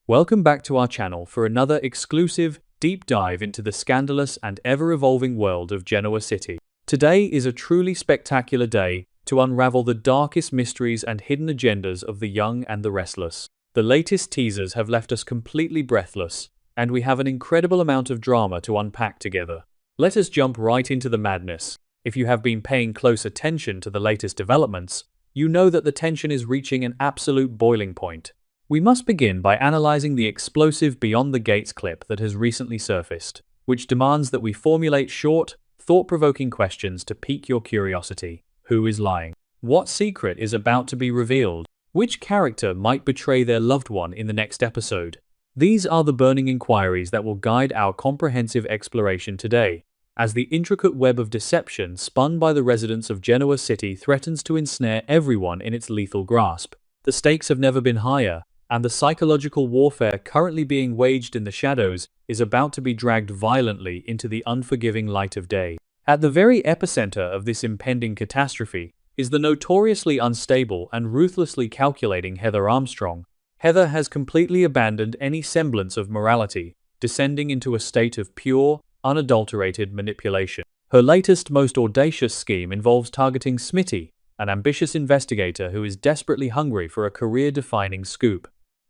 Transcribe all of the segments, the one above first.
Welcome back to our channel for another exclusive, deep dive into the scandalous and ever-evolving world of Genoa City. Today is a truly spectacular day to unravel the darkest mysteries and hidden agendas of the young and the restless. The latest teasers have left us completely breathless, and we have an incredible amount of drama to unpack together. Let us jump right into the madness. If you have been paying close attention to the latest developments, you know that the tension is reaching an absolute boiling point. We must begin by analyzing the explosive Beyond the Gates clip that has recently surfaced, which demands that we formulate short, thought-provoking questions to pique your curiosity. Who is lying? What secret is about to be revealed? Which character might betray their loved one in the next episode? These are the burning inquiries that will guide our comprehensive exploration today, as the intricate web of deception spun by the residents of Genoa City threatens to ensnare everyone in its lethal grasp. The stakes have never been higher, and the psychological warfare currently being waged in the shadows is about to be dragged violently into the unforgiving light of day. At the very epicenter of this impending catastrophe is the notoriously unstable and ruthlessly calculating Heather Armstrong. Heather has completely abandoned any semblance of morality, descending into a state of pure, unadulterated manipulation. Her latest, most audacious scheme involves targeting Smitty, an ambitious investigator who is desperately hungry for a career-defining scoop.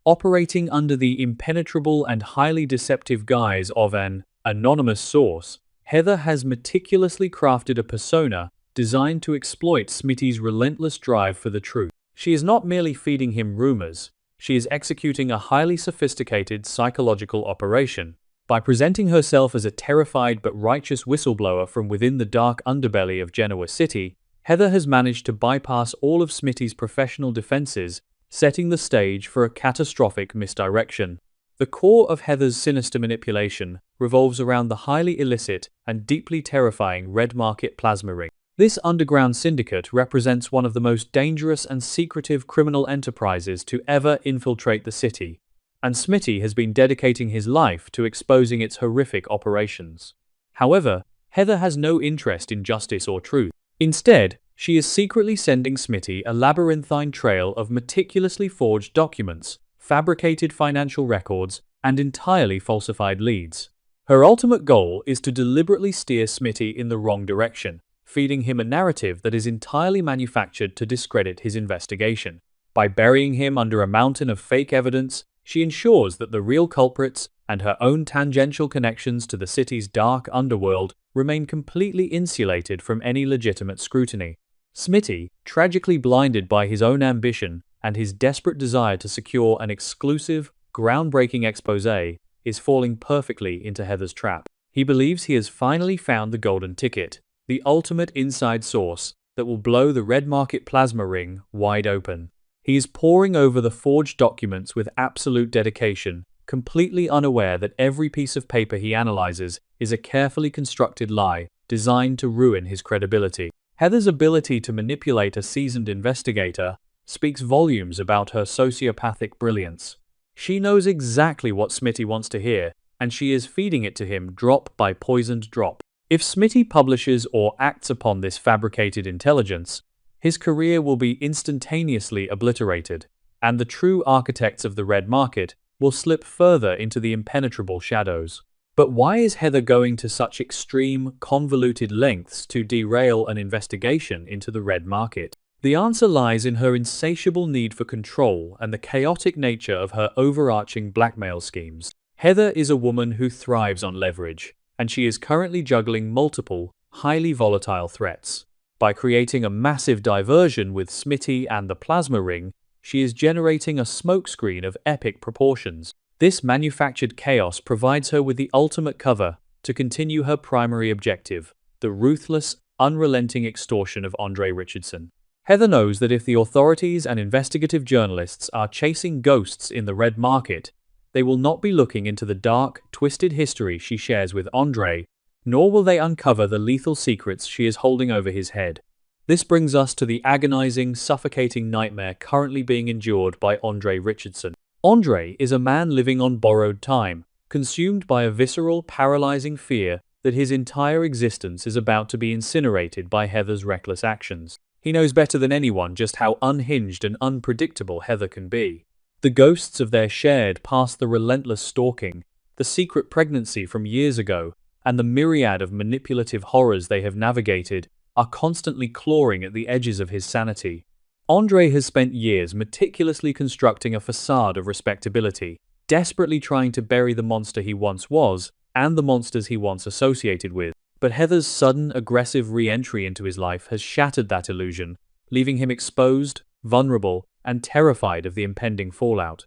Operating under the impenetrable and highly deceptive guise of an anonymous source, Heather has meticulously crafted a persona designed to exploit Smitty's relentless drive for the truth. She is not merely feeding him rumors, she is executing a highly sophisticated psychological operation. By presenting herself as a terrified but righteous whistleblower from within the dark underbelly of Genoa City, Heather has managed to bypass all of Smitty's professional defenses, setting the stage for a catastrophic misdirection. The core of Heather's sinister manipulation revolves around the highly illicit and deeply terrifying red market plasma ring. This underground syndicate represents one of the most dangerous and secretive criminal enterprises to ever infiltrate the city, and Smitty has been dedicating his life to exposing its horrific operations. However, Heather has no interest in justice or truth. Instead, she is secretly sending Smitty a labyrinthine trail of meticulously forged documents, fabricated financial records, and entirely falsified leads. Her ultimate goal is to deliberately steer Smitty in the wrong direction, feeding him a narrative that is entirely manufactured to discredit his investigation. By burying him under a mountain of fake evidence, she ensures that the real culprits and her own tangential connections to the city's dark underworld remain completely insulated from any legitimate scrutiny. Smitty, tragically blinded by his own ambition and his desperate desire to secure an exclusive, groundbreaking exposé, is falling perfectly into Heather's trap. He believes he has finally found the golden ticket, the ultimate inside source that will blow the red market plasma ring wide open. He is poring over the forged documents with absolute dedication, completely unaware that every piece of paper he analyzes is a carefully constructed lie designed to ruin his credibility. Heather's ability to manipulate a seasoned investigator speaks volumes about her sociopathic brilliance. She knows exactly what Smitty wants to hear, and she is feeding it to him drop by poisoned drop. If Smitty publishes or acts upon this fabricated intelligence, his career will be instantaneously obliterated, and the true architects of the red market will slip further into the impenetrable shadows. But why is Heather going to such extreme, convoluted lengths to derail an investigation into the red market? The answer lies in her insatiable need for control and the chaotic nature of her overarching blackmail schemes. Heather is a woman who thrives on leverage, and she is currently juggling multiple, highly volatile threats. By creating a massive diversion with Smitty and the plasma ring, she is generating a smokescreen of epic proportions. This manufactured chaos provides her with the ultimate cover to continue her primary objective, the ruthless, unrelenting extortion of Andre Richardson. Heather knows that if the authorities and investigative journalists are chasing ghosts in the red market, they will not be looking into the dark, twisted history she shares with Andre, nor will they uncover the lethal secrets she is holding over his head. This brings us to the agonizing, suffocating nightmare currently being endured by Andre Richardson. Andre is a man living on borrowed time, consumed by a visceral, paralyzing fear that his entire existence is about to be incinerated by Heather's reckless actions. He knows better than anyone just how unhinged and unpredictable Heather can be. The ghosts of their shared past, the relentless stalking, the secret pregnancy from years ago, and the myriad of manipulative horrors they have navigated are constantly clawing at the edges of his sanity. Andre has spent years meticulously constructing a facade of respectability, desperately trying to bury the monster he once was and the monsters he once associated with. But Heather's sudden, aggressive re-entry into his life has shattered that illusion, leaving him exposed, vulnerable, and terrified of the impending fallout.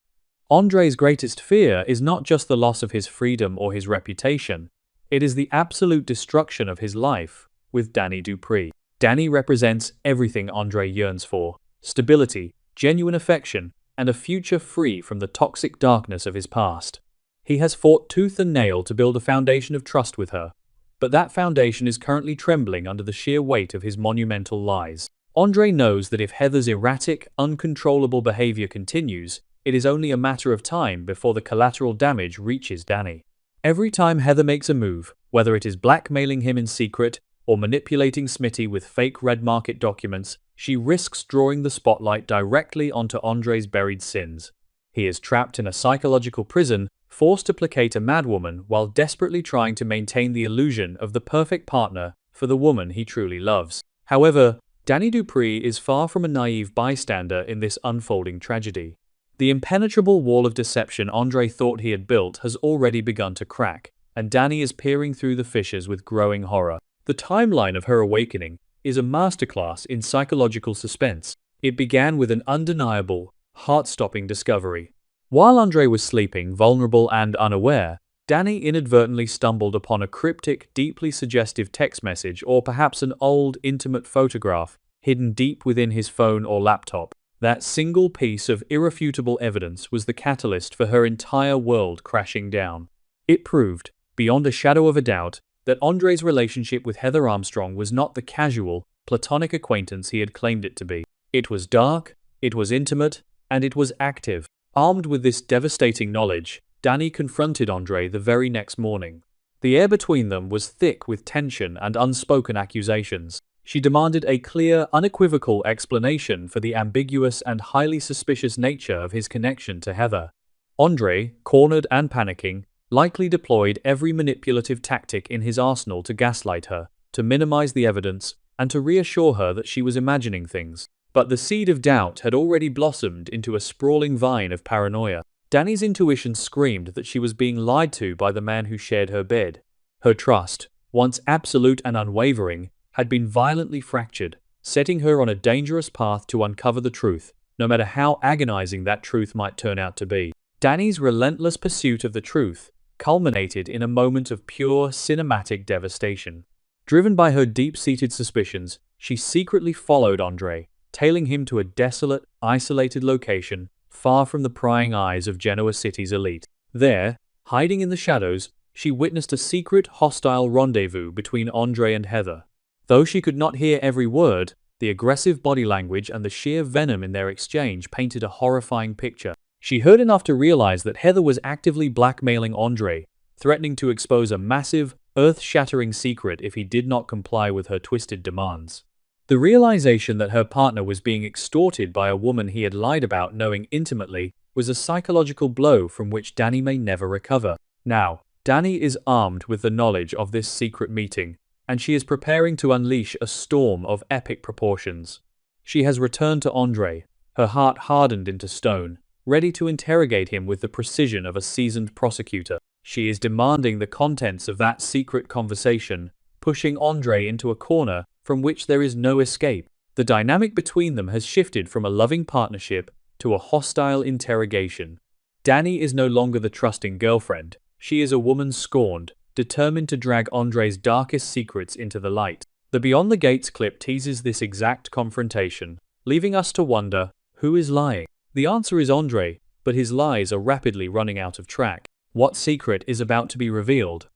Andre's greatest fear is not just the loss of his freedom or his reputation, it is the absolute destruction of his life with Dani Dupree. Dani represents everything Andre yearns for: stability, genuine affection, and a future free from the toxic darkness of his past. He has fought tooth and nail to build a foundation of trust with her, but that foundation is currently trembling under the sheer weight of his monumental lies. Andre knows that if Heather's erratic, uncontrollable behavior continues, it is only a matter of time before the collateral damage reaches Dani. Every time Heather makes a move, whether it is blackmailing him in secret or manipulating Smitty with fake red market documents, she risks drawing the spotlight directly onto Andre's buried sins. He is trapped in a psychological prison, forced to placate a madwoman while desperately trying to maintain the illusion of the perfect partner for the woman he truly loves. However, Dani Dupree is far from a naive bystander in this unfolding tragedy. The impenetrable wall of deception Andre thought he had built has already begun to crack, and Dani is peering through the fissures with growing horror. The timeline of her awakening is a masterclass in psychological suspense. It began with an undeniable, heart-stopping discovery. While Andre was sleeping, vulnerable and unaware, Dani inadvertently stumbled upon a cryptic, deeply suggestive text message, or perhaps an old, intimate photograph hidden deep within his phone or laptop. That single piece of irrefutable evidence was the catalyst for her entire world crashing down. It proved, beyond a shadow of a doubt, that Andre's relationship with Heather Armstrong was not the casual, platonic acquaintance he had claimed it to be. It was dark, it was intimate, and it was active. Armed with this devastating knowledge, Dani confronted Andre the very next morning. The air between them was thick with tension and unspoken accusations. She demanded a clear, unequivocal explanation for the ambiguous and highly suspicious nature of his connection to Heather. Andre, cornered and panicking, likely deployed every manipulative tactic in his arsenal to gaslight her, to minimize the evidence, and to reassure her that she was imagining things. But the seed of doubt had already blossomed into a sprawling vine of paranoia. Dani's intuition screamed that she was being lied to by the man who shared her bed. Her trust, once absolute and unwavering, had been violently fractured, setting her on a dangerous path to uncover the truth, no matter how agonizing that truth might turn out to be. Dani's relentless pursuit of the truth culminated in a moment of pure cinematic devastation. Driven by her deep-seated suspicions, she secretly followed Andre, tailing him to a desolate, isolated location far from the prying eyes of Genoa City's elite. There, hiding in the shadows, she witnessed a secret, hostile rendezvous between Andre and Heather. Though she could not hear every word, the aggressive body language and the sheer venom in their exchange painted a horrifying picture. She heard enough to realize that Heather was actively blackmailing Andre, threatening to expose a massive, earth-shattering secret if he did not comply with her twisted demands. The realization that her partner was being extorted by a woman he had lied about knowing intimately was a psychological blow from which Dani may never recover. Now, Dani is armed with the knowledge of this secret meeting, and she is preparing to unleash a storm of epic proportions. She has returned to Andre, her heart hardened into stone, ready to interrogate him with the precision of a seasoned prosecutor. She is demanding the contents of that secret conversation, pushing Andre into a corner from which there is no escape. The dynamic between them has shifted from a loving partnership to a hostile interrogation. Dani is no longer the trusting girlfriend. She is a woman scorned, determined to drag Andre's darkest secrets into the light. The Beyond the Gates clip teases this exact confrontation, leaving us to wonder, who is lying? The answer is Andre, but his lies are rapidly running out of track. What secret is about to be revealed?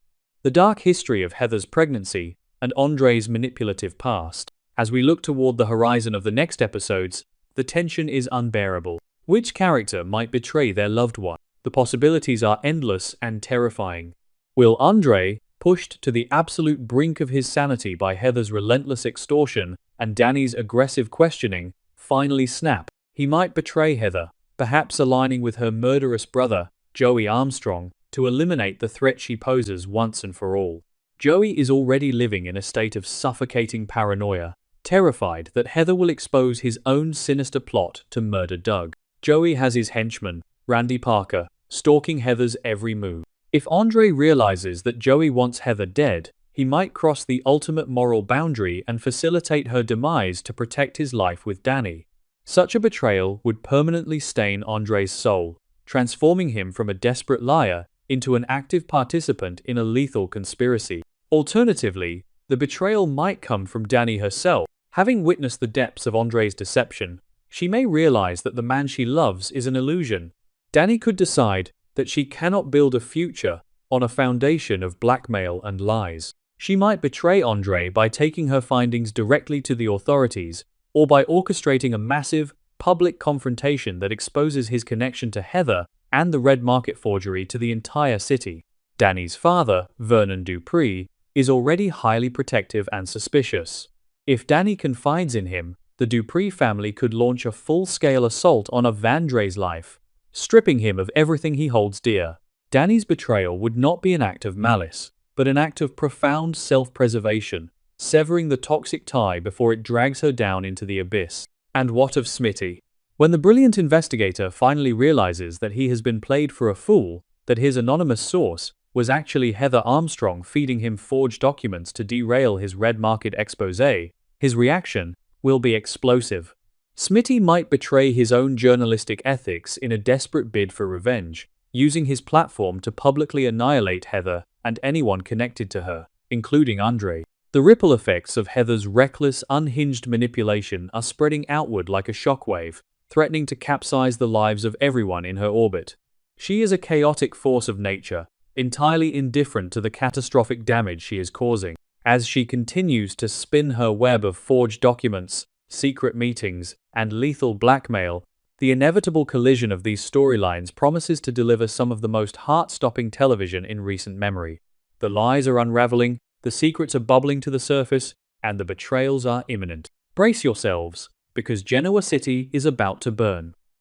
The dark history of Heather's pregnancy and Andre's manipulative past. As we look toward the horizon of the next episodes, the tension is unbearable. Which character might betray their loved one? The possibilities are endless and terrifying. Will Andre, pushed to the absolute brink of his sanity by Heather's relentless extortion and Dani's aggressive questioning, finally snap? He might betray Heather, perhaps aligning with her murderous brother, Joey Armstrong, to eliminate the threat she poses once and for all. Joey is already living in a state of suffocating paranoia, terrified that Heather will expose his own sinister plot to murder Doug. Joey has his henchman, Randy Parker, stalking Heather's every move. If Andre realizes that Joey wants Heather dead, he might cross the ultimate moral boundary and facilitate her demise to protect his life with Dani. Such a betrayal would permanently stain Andre's soul, transforming him from a desperate liar into an active participant in a lethal conspiracy. Alternatively, the betrayal might come from Dani herself. Having witnessed the depths of Andre's deception, she may realize that the man she loves is an illusion. Dani could decide that she cannot build a future on a foundation of blackmail and lies. She might betray Andre by taking her findings directly to the authorities, or by orchestrating a massive, public confrontation that exposes his connection to Heather and the red market forgery to the entire city. Dani's father, Vernon Dupree, is already highly protective and suspicious. If Dani confides in him, the Dupree family could launch a full-scale assault on Andre's life, stripping him of everything he holds dear. Dani's betrayal would not be an act of malice, but an act of profound self-preservation, severing the toxic tie before it drags her down into the abyss. And what of Smitty? When the brilliant investigator finally realizes that he has been played for a fool, that his anonymous source was actually Heather Armstrong feeding him forged documents to derail his red market exposé, his reaction will be explosive. Smitty might betray his own journalistic ethics in a desperate bid for revenge, using his platform to publicly annihilate Heather and anyone connected to her, including Andre. The ripple effects of Heather's reckless, unhinged manipulation are spreading outward like a shockwave, threatening to capsize the lives of everyone in her orbit. She is a chaotic force of nature, entirely indifferent to the catastrophic damage she is causing. As she continues to spin her web of forged documents, secret meetings, and lethal blackmail, the inevitable collision of these storylines promises to deliver some of the most heart-stopping television in recent memory. The lies are unraveling, the secrets are bubbling to the surface, and the betrayals are imminent. Brace yourselves, because Genoa City is about to burn.